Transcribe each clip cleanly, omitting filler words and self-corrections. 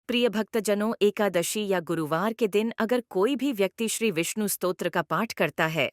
प्रिय भक्तजनों, एकादशी या गुरुवार के दिन अगर कोई भी व्यक्ति श्री विष्णु स्तोत्र का पाठ करता है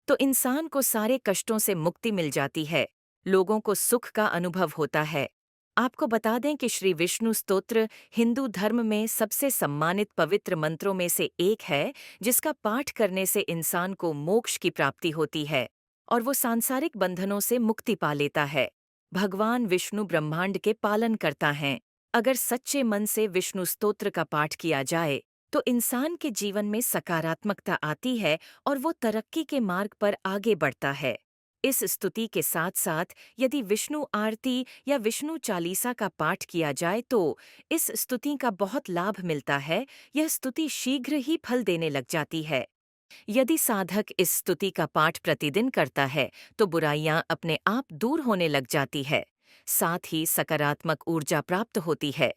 तो इंसान को सारे कष्टों से मुक्ति मिल जाती है। लोगों को सुख का अनुभव होता है। आपको बता दें कि श्री विष्णु स्तोत्र हिंदू धर्म में सबसे सम्मानित पवित्र मंत्रों में से एक है, जिसका पाठ करने से इंसान को मोक्ष की प्राप्ति होती है और वो सांसारिक बंधनों से मुक्ति पा लेता है। भगवान विष्णु ब्रह्मांड के पालन करता है। अगर सच्चे मन से विष्णु स्तोत्र का पाठ किया जाए तो इंसान के जीवन में सकारात्मकता आती है और वो तरक्की के मार्ग पर आगे बढ़ता है। इस स्तुति के साथ साथ यदि विष्णु आरती या विष्णु चालीसा का पाठ किया जाए तो इस स्तुति का बहुत लाभ मिलता है। यह स्तुति शीघ्र ही फल देने लग जाती है। यदि साधक इस स्तुति का पाठ प्रतिदिन करता है तो बुराइयां अपने आप दूर होने लग जाती है। साथ ही सकारात्मक ऊर्जा प्राप्त होती है।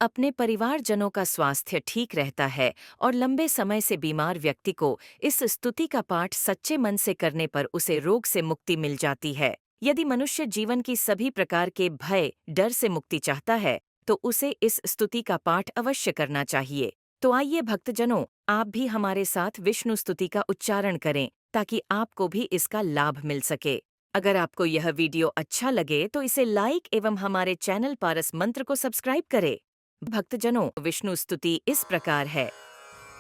अपने परिवारजनों का स्वास्थ्य ठीक रहता है और लंबे समय से बीमार व्यक्ति को इस स्तुति का पाठ सच्चे मन से करने पर उसे रोग से मुक्ति मिल जाती है। यदि मनुष्य जीवन की सभी प्रकार के भय, डर से मुक्ति चाहता है तो उसे इस स्तुति का पाठ अवश्य करना चाहिए। तो आइए भक्तजनों, आप भी हमारे साथ विष्णु स्तुति का उच्चारण करें ताकि आपको भी इसका लाभ मिल सके। अगर आपको यह वीडियो अच्छा लगे तो इसे लाइक एवं हमारे चैनल पारस मंत्र को सब्सक्राइब करें। भक्तजनों, विष्णु स्तुति इस प्रकार है।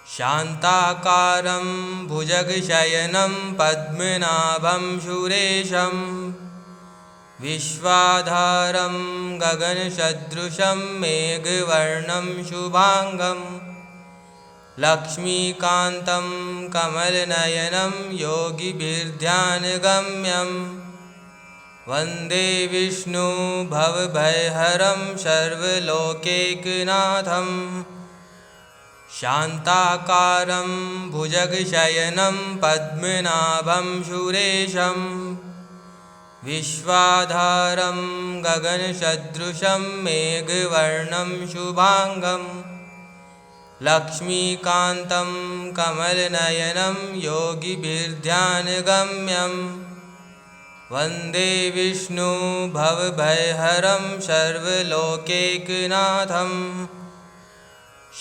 शान्ताकारं भुजगशयनं पद्मनाभं सुरेशं विश्वाधारं गगनसदृशं मेघवर्णं शुभांगं लक्ष्मीकान्तं कमलनयनं योगिभिर्ध्यानगम्यं वन्दे विष्णु भवभयहरं सर्वलोकैकनाथं शान्ताकारं भुजगशयनं पद्मनाभं सुरेशं विश्वाधारं गगनसदृशं मेघवर्णं शुभांगं लक्ष्मीकान्तं कमलनयनं योगिभिर्ध्यानगम्यं वन्दे विष्णु भवभयहरं सर्वलोकैकनाथं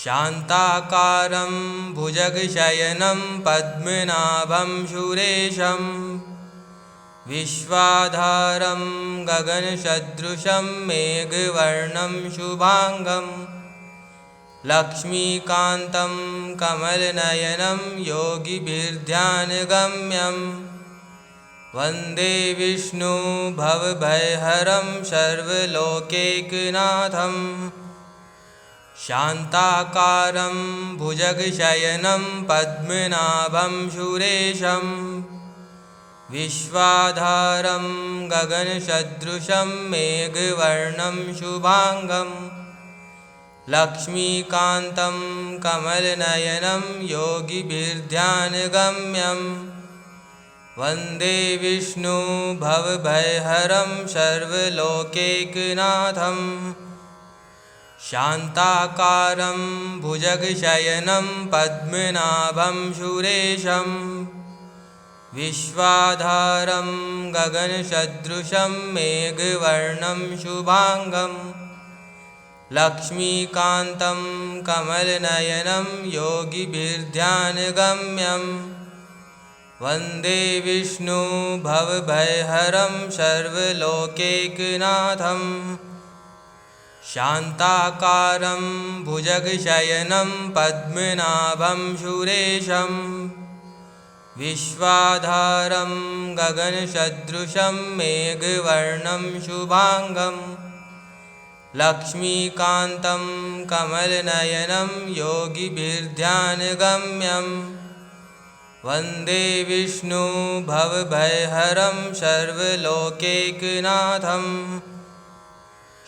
शान्ताकारं भुजगशयनं पद्मनाभं सुरेशं विश्वाधारं गगनसदृशं मेघवर्णं शुभांगं लक्ष्मीकान्तं कमलनयनं योगिभिर्ध्यानगम्यं वन्दे विष्णु भवभयहरं सर्वलोकैकनाथं शान्ताकारं भुजगशयनं पद्मनाभं सुरेशं विश्वाधारं गगनसदृशं मेघवर्णं शुभांगं लक्ष्मीकान्तं कमलनयनं योगिभिर्ध्यानगम्यं वन्दे विष्णु भवभयहरं सर्वलोकैकनाथं शान्ताकारं भुजगशयनं पद्मनाभं सुरेशं विश्वाधारं गगनसदृशं मेघवर्णं शुभांगं लक्ष्मीकान्तं कमलनयनं योगिभिर्ध्यानगम्यं वन्दे विष्णु भवभयहरं सर्वलोकैकनाथं शान्ताकारं भुजगशयनं पद्मनाभं सुरेशं विश्वाधारं गगनसदृशं मेघवर्णं शुभांगं लक्ष्मीकान्तं कमलनयनं योगिभिर्ध्यानगम्यं वन्दे विष्णु भवभयहरं सर्वलोकैकनाथं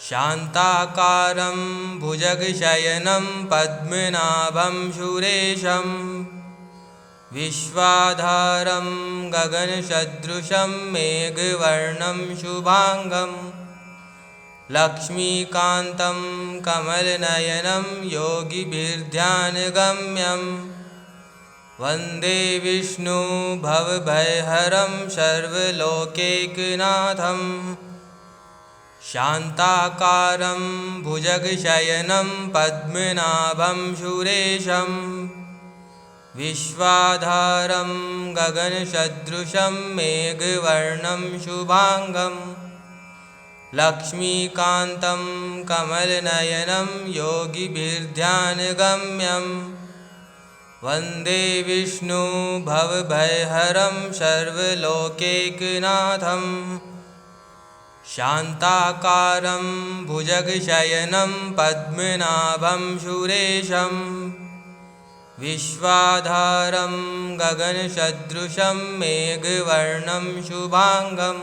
शान्ताकारं भुजगशयनं पद्मनाभं सुरेशं विश्वाधारं गगनसदृशं मेघवर्णं शुभांगं लक्ष्मीकान्तं कमलनयनं योगिभिर्ध्यानगम्यं वन्दे विष्णु भवभयहरं सर्वलोकैकनाथं शान्ताकारं भुजगशयनं पद्मनाभं सुरेशं विश्वाधारं गगनसदृशं मेघवर्णं शुभांगं लक्ष्मीकान्तं कमलनयनं योगिभिर्ध्यानगम्यं वन्दे विष्णु भवभयहरं सर्वलोकैकनाथं शान्ताकारं भुजगशयनं पद्मनाभं सुरेशं विश्वाधारं गगनसदृशं मेघवर्णं शुभांगं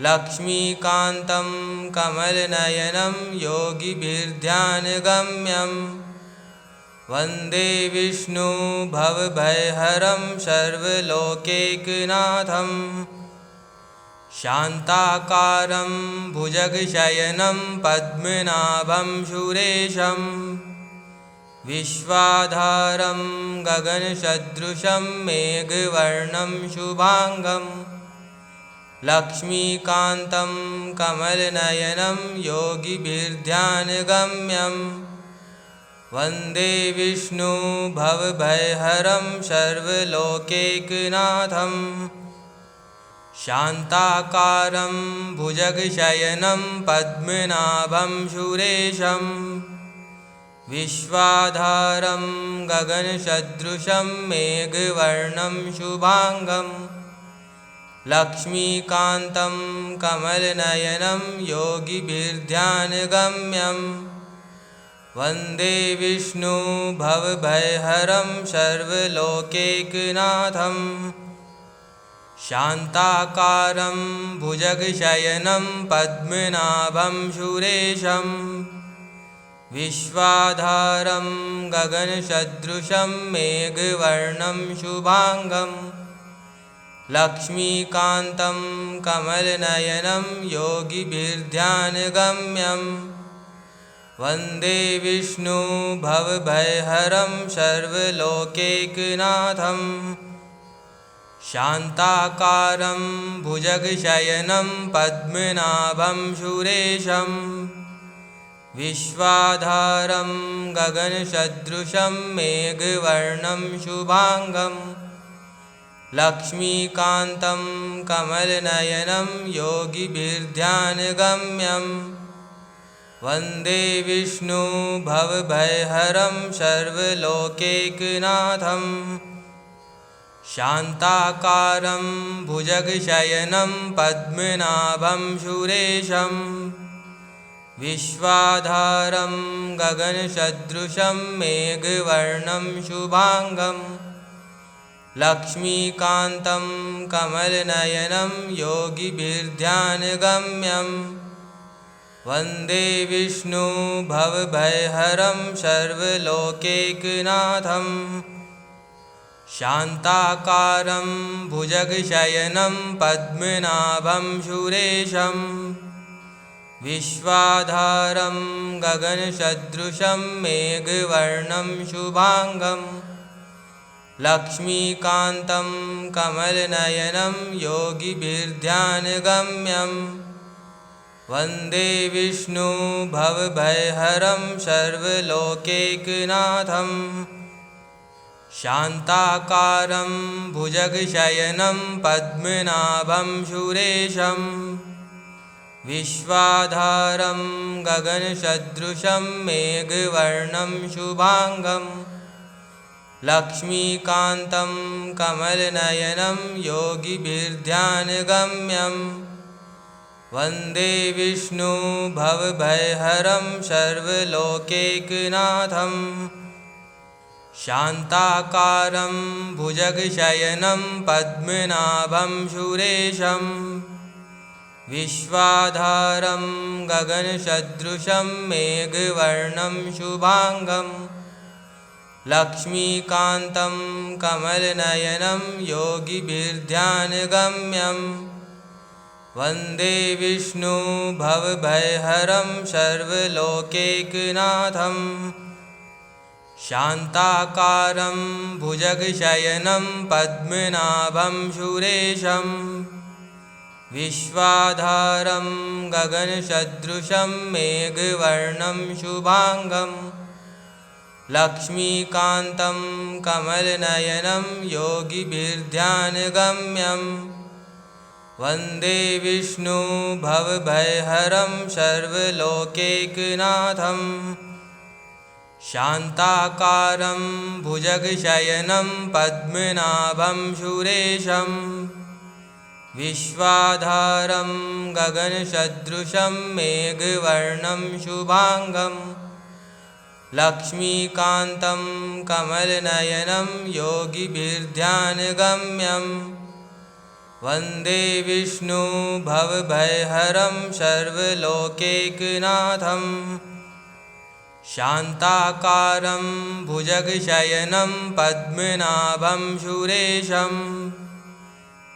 लक्ष्मीकान्तं कमलनयनं योगिभिर्ध्यानगम्यं वन्दे विष्णु भवभयहरं सर्वलोकैकनाथं शान्ताकारं भुजगशयनं पद्मनाभं सुरेशं विश्वाधारं गगनसदृशं मेघवर्णं शुभांगं लक्ष्मीकान्तं कमलनयनं योगिभिर्ध्यानगम्यं वन्दे विष्णु भवभयहरं सर्वलोकैकनाथं शान्ताकारं भुजगशयनं पद्मनाभं सुरेशं विश्वाधारं गगनसदृशं मेघवर्णं शुभांगं लक्ष्मीकान्तं कमलनयनं योगिभिर्ध्यानगम्यं वन्दे विष्णु भवभयहरं सर्वलोकैकनाथं शान्ताकारं भुजगशयनं पद्मनाभं सुरेशं विश्वाधारं गगनसदृशं मेघवर्णं शुभांगं लक्ष्मीकान्तं कमलनयनं योगिभिर्ध्यानगम्यं वन्दे विष्णु भवभयहरं सर्वलोकैकनाथं शान्ताकारं भुजगशयनं पद्मनाभं सुरेशं विश्वाधारं गगनसदृशं मेघवर्णं शुभांगं लक्ष्मीकान्तं कमलनयनं योगिभिर्ध्यानगम्यं वन्दे विष्णु भवभयहरं सर्वलोकैकनाथं शान्ताकारं भुजगशयनं पद्मनाभं सुरेशं विश्वाधारं गगनसदृशं मेघवर्णं शुभांगं लक्ष्मीकान्तं कमलनयनं योगिभिर्ध्यानगम्यं वन्दे विष्णु भवभयहरं सर्वलोकैकनाथं शान्ताकारं भुजगशयनं पद्मनाभं सुरेशं विश्वाधारं गगनसदृशं मेघवर्णं शुभांगं लक्ष्मीकान्तं कमलनयनं योगिभिर्ध्यानगम्यं वन्दे विष्णु भवभयहरं सर्वलोकैकनाथं शान्ताकारं भुजगशयनं पद्मनाभं सुरेशं विश्वाधारं गगनसदृशं मेघवर्णं शुभांगं लक्ष्मीकान्तं कमलनयनं योगिभिर्ध्यानगम्यं वन्दे विष्णु भवभयहरं सर्वलोकैकनाथं शान्ताकारं भुजगशयनं पद्मनाभं सुरेशं विश्वाधारं गगनसदृशं मेघवर्णं शुभांगं लक्ष्मीकान्तं कमलनयनं योगिभिर्ध्यानगम्यं वन्दे विष्णु भवभयहरं सर्वलोकैकनाथं शान्ताकारं भुजगशयनं पद्मनाभं सुरेशं विश्वाधारं गगनसदृशं मेघवर्णं शुभांगं लक्ष्मीकान्तं कमलनयनं योगिभिर्ध्यानगम्यं वन्दे विष्णु भवभयहरं सर्वलोकैकनाथं शान्ताकारं भुजगशयनं पद्मनाभं सुरेशं विश्वाधारं गगनसदृशं मेघवर्णं शुभांगं लक्ष्मीकान्तं कमलनयनं योगिभिर्ध्यानगम्यं वन्दे विष्णु भवभयहरं सर्वलोकैकनाथं शान्ताकारं भुजगशयनं पद्मनाभं सुरेशं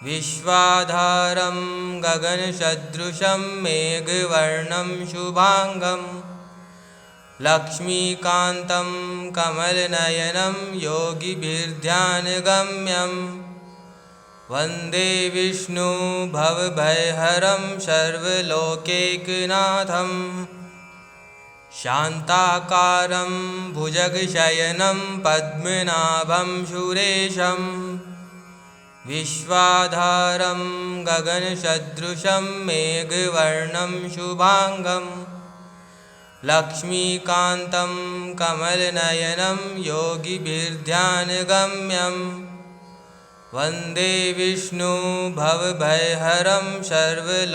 विश्वाधारं गगनसदृशं मेघवर्णं शुभांगं लक्ष्मीकान्तं कमलनयनं योगिभिर्ध्यानगम्यं वन्दे विष्णु भवभयहरं सर्वलोकैकनाथं शान्ताकारं भुजगशयनं पद्मनाभं सुरेशं विश्वाधारं गगनसदृशं मेघवर्णं शुभांगं लक्ष्मीकान्तं कमलनयनं योगिभिर्ध्यानगम्यं वन्दे विष्णु भवभयहरं सर्वलोकैकनाथं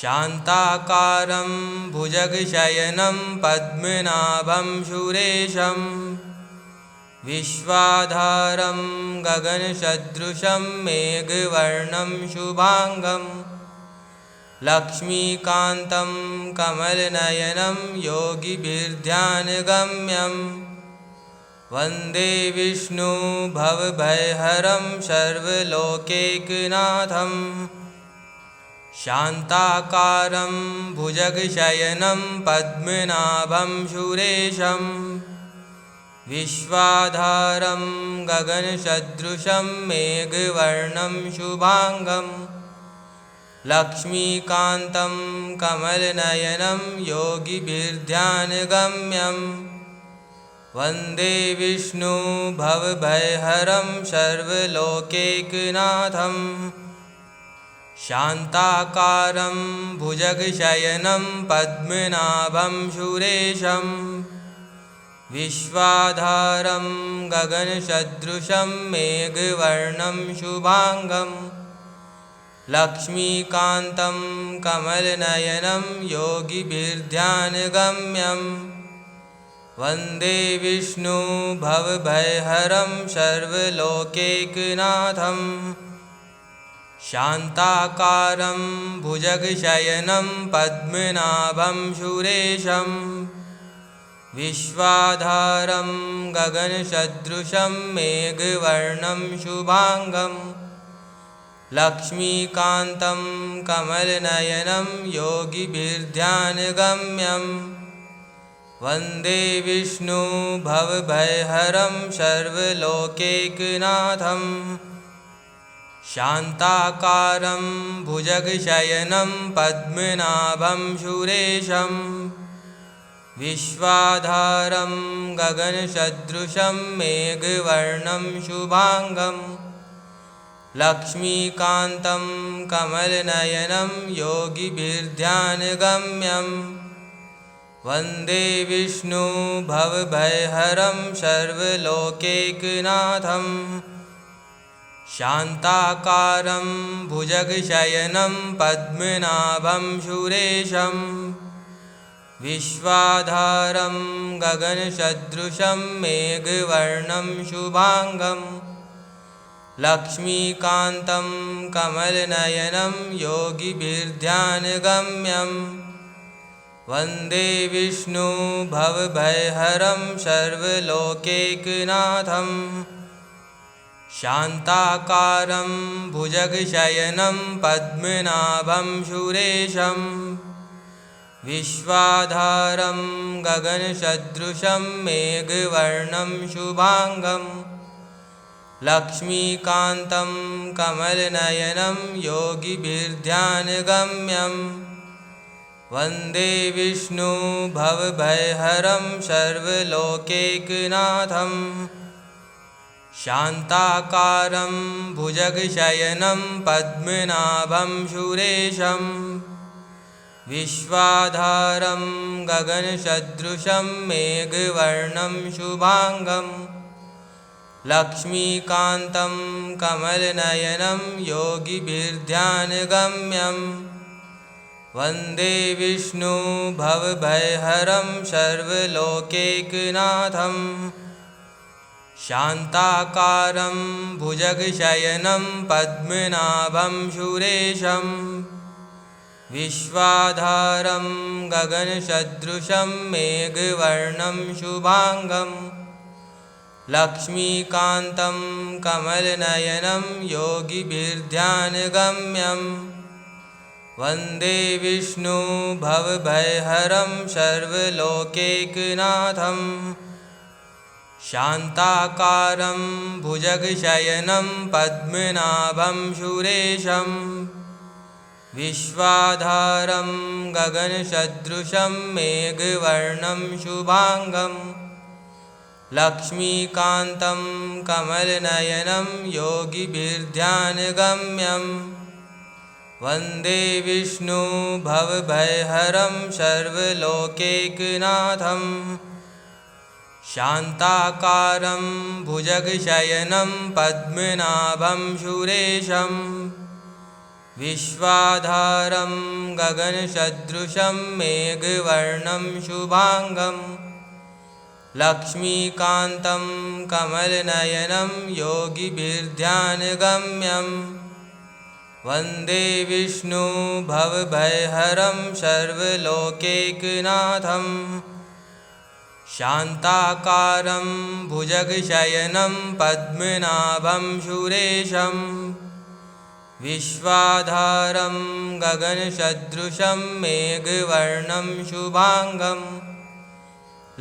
शान्ताकारं भुजगशयनं पद्मनाभं सुरेशं विश्वाधारं गगनसदृशं मेघवर्णं शुभांगं लक्ष्मीकान्तं कमलनयनं योगिभिर्ध्यानगम्यं वन्दे विष्णु भवभयहरं सर्वलोकैकनाथं शान्ताकारं भुजगशयनं पद्मनाभं सुरेशं विश्वाधारं गगनसदृशं मेघवर्णं शुभांगं लक्ष्मीकान्तं कमलनयनं योगिभिर्ध्यानगम्यं वन्दे विष्णु भवभयहरं सर्वलोकैकनाथं शान्ताकारं भुजगशयनं पद्मनाभं सुरेशं विश्वाधारं गगनसदृशं मेघवर्णं शुभांगं लक्ष्मीकान्तं कमलनयनं योगिभिर्ध्यानगम्यं वन्दे विष्णु भवभयहरं सर्वलोकैकनाथं शान्ताकारं भुजगशयनं पद्मनाभं सुरेशं विश्वाधारं गगनसदृशं मेघवर्णं शुभांगं लक्ष्मीकान्तं कमलनयनं योगिभिर्ध्यानगम्यं वन्दे विष्णु भवभयहरं सर्वलोकैकनाथं शान्ताकारं भुजगशयनं पद्मनाभं सुरेशं विश्वाधारं गगनसदृशं मेघवर्णं शुभांगं लक्ष्मीकान्तं कमलनयनं योगिभिर्ध्यानगम्यं वन्दे विष्णु भवभयहरं सर्वलोकैकनाथं शान्ताकारं भुजगशयनं पद्मनाभं सुरेशं विश्वाधारं गगनसदृशं मेघवर्णं शुभांगं लक्ष्मीकान्तं कमलनयनं योगिभिर्ध्यानगम्यं वन्दे विष्णु भवभयहरं सर्वलोकैकनाथं शान्ताकारं भुजगशयनं पद्मनाभं सुरेशं विश्वाधारं गगनसदृशं मेघवर्णं शुभांगं लक्ष्मीकान्तं कमलनयनं योगिभिर्ध्यानगम्यं वन्दे विष्णु भवभयहरं सर्वलोकैकनाथं शान्ताकारं भुजगशयनं पद्मनाभं सुरेशं विश्वाधारं गगनसदृशं मेघवर्णं शुभांगं लक्ष्मीकान्तं कमलनयनं योगिभिर्ध्यानगम्यं वन्दे विष्णु भवभयहरं सर्वलोकैकनाथं शान्ताकारं भुजगशयनं पद्मनाभं सुरेशं विश्वाधारं गगनसदृशं मेघवर्णं शुभांगं लक्ष्मीकान्तं कमलनयनं योगिभिर्ध्यानगम्यं वन्दे विष्णु भवभयहरं सर्वलोकैकनाथं शान्ताकारं भुजगशयनं पद्मनाभं सुरेशं विश्वाधारं गगनसदृशं मेघवर्णं शुभांगं लक्ष्मीकान्तं कमलनयनं योगिभिर्ध्यानगम्यं वन्दे विष्णु भवभयहरं सर्वलोकैकनाथं शान्ताकारं भुजगशयनं पद्मनाभं सुरेशं विश्वाधारं गगनसदृशं मेघवर्णं शुभांगं लक्ष्मीकान्तं कमलनयनं योगिभिर्ध्यानगम्यं वन्दे विष्णु भवभयहरं सर्वलोकैकनाथं शान्ताकारं भुजगशयनं पद्मनाभं सुरेशं विश्वाधारं गगनसदृशं मेघवर्णं शुभांगं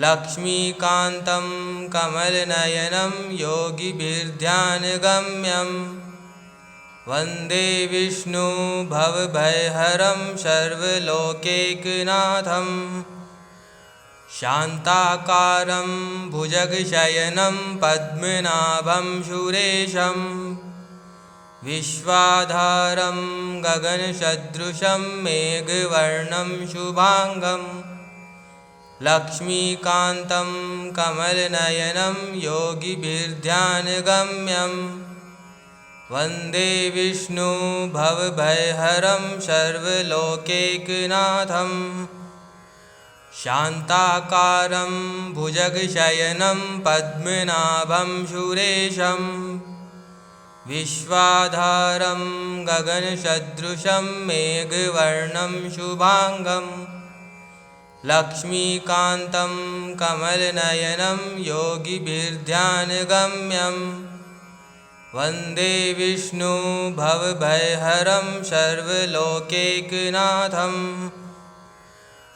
लक्ष्मीकान्तं कमलनयनं योगिभिर्ध्यानगम्यं वन्दे विष्णु भवभयहरं सर्वलोकैकनाथं शान्ताकारं भुजगशयनं पद्मनाभं सुरेशं विश्वाधारं गगनसदृशं मेघवर्णं शुभांगं लक्ष्मीकान्तं कमलनयनं योगिभिर्ध्यानगम्यं वन्दे विष्णु भवभयहरं सर्वलोकैकनाथं शान्ताकारं भुजगशयनं पद्मनाभं सुरेशं विश्वाधारं गगनसदृशं मेघवर्णं शुभांगं लक्ष्मीकान्तं कमलनयनं योगिभिर्ध्यानगम्यं वन्दे विष्णु भवभयहरं सर्वलोकैकनाथं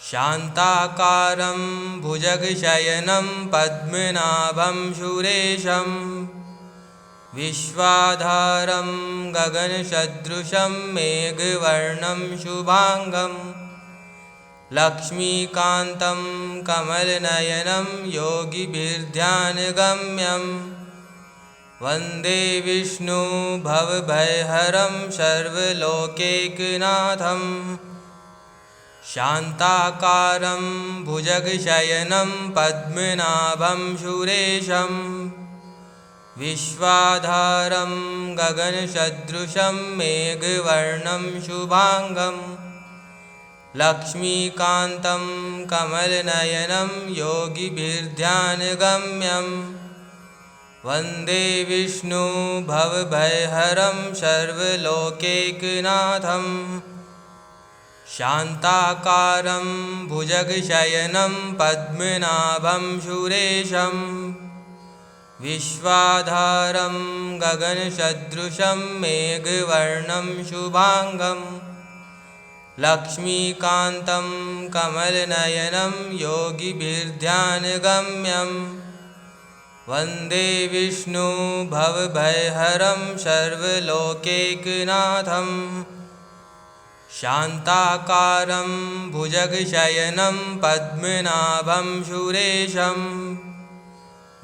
शान्ताकारं भुजगशयनं पद्मनाभं सुरेशं विश्वाधारं गगनसदृशं मेघवर्णं शुभांगं लक्ष्मीकान्तं कमलनयनं योगिभिर्ध्यानगम्यं वन्दे विष्णु भवभयहरं सर्वलोकैकनाथं शान्ताकारं भुजगशयनं पद्मनाभं सुरेशं विश्वाधारं गगनसदृशं मेघवर्णं शुभांगं लक्ष्मीकान्तं कमलनयनं योगिभिर्ध्यानगम्यं वन्दे विष्णु भवभयहरं सर्वलोकैकनाथं शान्ताकारं भुजगशयनं पद्मनाभं सुरेशं विश्वाधारं गगनसदृशं मेघवर्णं शुभांगं लक्ष्मीकान्तं कमलनयनं योगिभिर्ध्यानगम्यं वन्दे विष्णु भवभयहरं सर्वलोकैकनाथं शान्ताकारं भुजगशयनं पद्मनाभं सुरेशं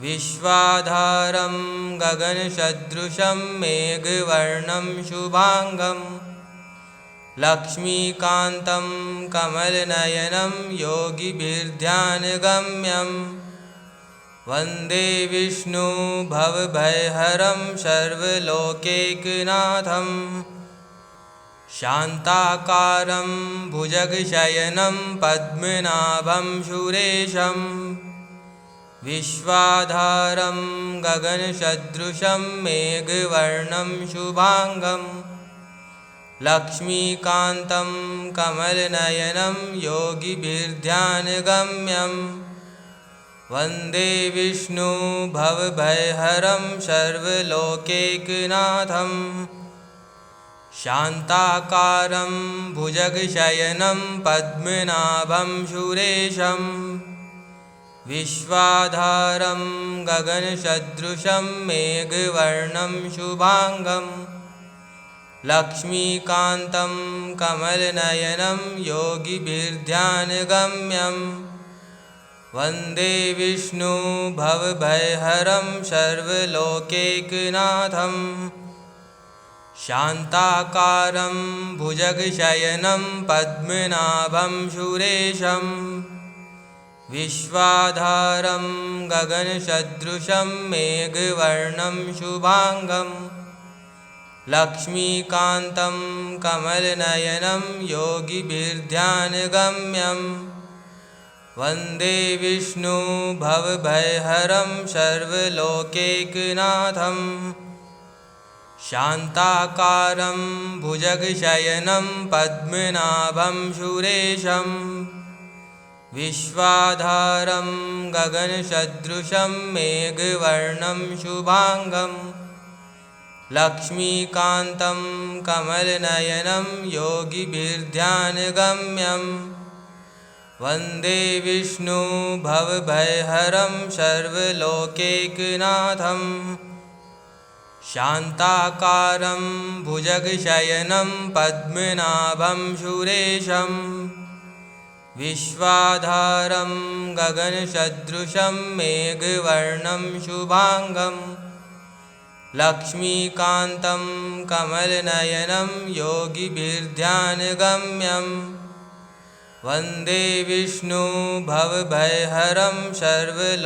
विश्वाधारं गगनसदृशं मेघवर्णं शुभांगं लक्ष्मीकान्तं कमलनयनं योगिभिर्ध्यानगम्यं वन्दे विष्णु भवभयहरं सर्वलोकैकनाथं शान्ताकारं भुजगशयनं पद्मनाभं सुरेशं विश्वाधारं गगनसदृशं मेघवर्णं शुभांगं लक्ष्मीकान्तं कमलनयनं योगिभिर्ध्यानगम्यं वन्दे विष्णु भवभयहरं सर्वलोकैकनाथं शान्ताकारं भुजगशयनं पद्मनाभं सुरेशं विश्वाधारं गगनसदृशं मेघवर्णं शुभांगं लक्ष्मीकान्तं कमलनयनं योगिभिर्ध्यानगम्यं वन्दे विष्णु भवभयहरं सर्वलोकैकनाथं शान्ताकारं भुजगशयनं पद्मनाभं सुरेशं विश्वाधारं गगनसदृशं मेघवर्णं शुभांगं लक्ष्मीकान्तं कमलनयनं योगिभिर्ध्यानगम्यं वन्दे विष्णु भवभयहरं सर्वलोकैकनाथं शान्ताकारं भुजगशयनं पद्मनाभं सुरेशं विश्वाधारं गगनसदृशं मेघवर्णं शुभांगं लक्ष्मीकान्तं कमलनयनं योगिभिर्ध्यानगम्यं वन्दे विष्णु भवभयहरं सर्वलोकैकनाथं शान्ताकारं भुजगशयनं पद्मनाभं सुरेशं विश्वाधारं गगनसदृशं मेघवर्णं शुभांगं लक्ष्मीकान्तं कमलनयनं योगिभिर्ध्यानगम्यं वन्दे विष्णु भवभयहरं सर्वलोकैकनाथं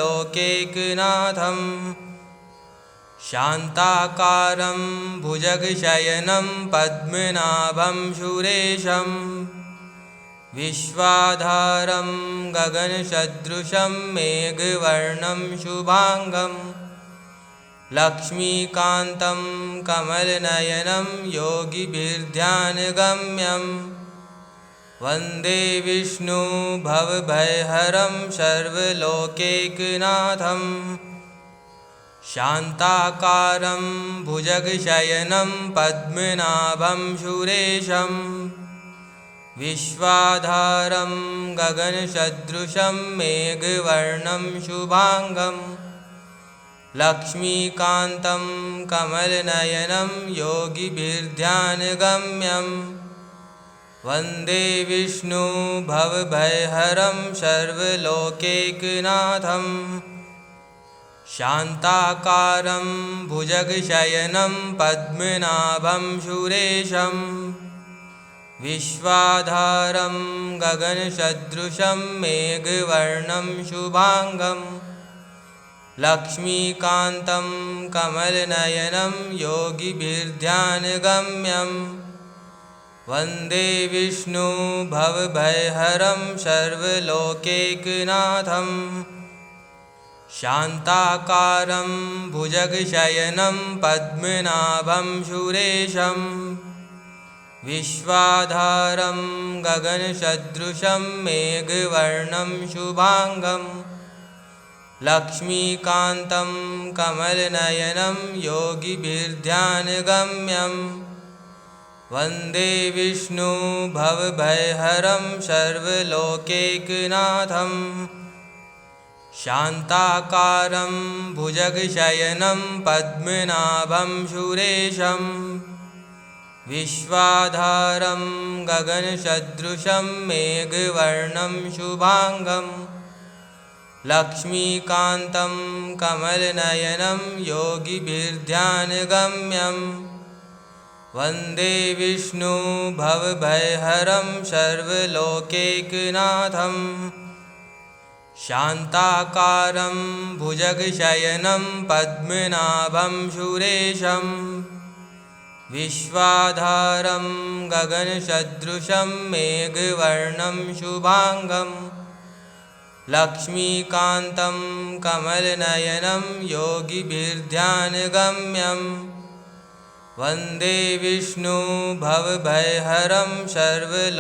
शान्ताकारं भुजगशयनं पद्मनाभं सुरेशं विश्वाधारं गगनसदृशं मेघवर्णं शुभांगं लक्ष्मीकान्तं कमलनयनं योगिभिर्ध्यानगम्यं वन्दे विष्णु भवभयहरं सर्वलोकैकनाथं शान्ताकारं भुजगशयनं पद्मनाभं सुरेशं विश्वाधारं गगनसदृशं मेघवर्णं शुभांगं लक्ष्मीकान्तं कमलनयनं योगिभिर्ध्यानगम्यं वन्दे विष्णु भवभयहरं सर्वलोकैकनाथं शान्ताकारं भुजगशयनं पद्मनाभं सुरेशं विश्वाधारं गगनसदृशं मेघवर्णं शुभांगं लक्ष्मीकान्तं कमलनयनं योगिभिर्ध्यानगम्यं वन्दे विष्णु भवभयहरं सर्वलोकैकनाथं शान्ताकारं भुजगशयनं पद्मनाभं सुरेशं विश्वाधारं गगनसदृशं मेघवर्णं शुभांगं लक्ष्मीकान्तं कमलनयनं योगिभिर्ध्यानगम्यं वन्दे विष्णु भवभयहरं सर्वलोकैकनाथं शान्ताकारं भुजगशयनं पद्मनाभं सुरेशं विश्वाधारं गगनसदृशं मेघवर्णं शुभांगं लक्ष्मीकान्तं कमलनयनं योगिभिर्ध्यानगम्यं वन्दे विष्णु भवभयहरं सर्वलोकैकनाथं शान्ताकारं भुजगशयनं पद्मनाभं सुरेशं विश्वाधारं गगनसदृशं मेघवर्णं शुभांगं लक्ष्मीकान्तं कमलनयनं योगिभिर्ध्यानगम्यं वन्दे विष्णु भवभयहरं सर्वलोकैकनाथं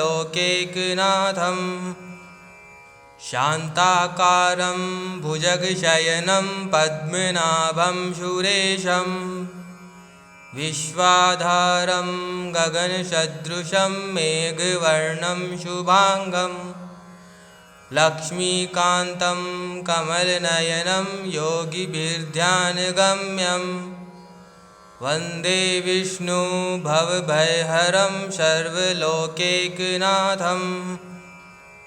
शान्ताकारं भुजगशयनं पद्मनाभं सुरेशं विश्वाधारं गगनसदृशं मेघवर्णं शुभांगं लक्ष्मीकान्तं कमलनयनं योगिभिर्ध्यानगम्यं वन्दे विष्णु भवभयहरं सर्वलोकैकनाथं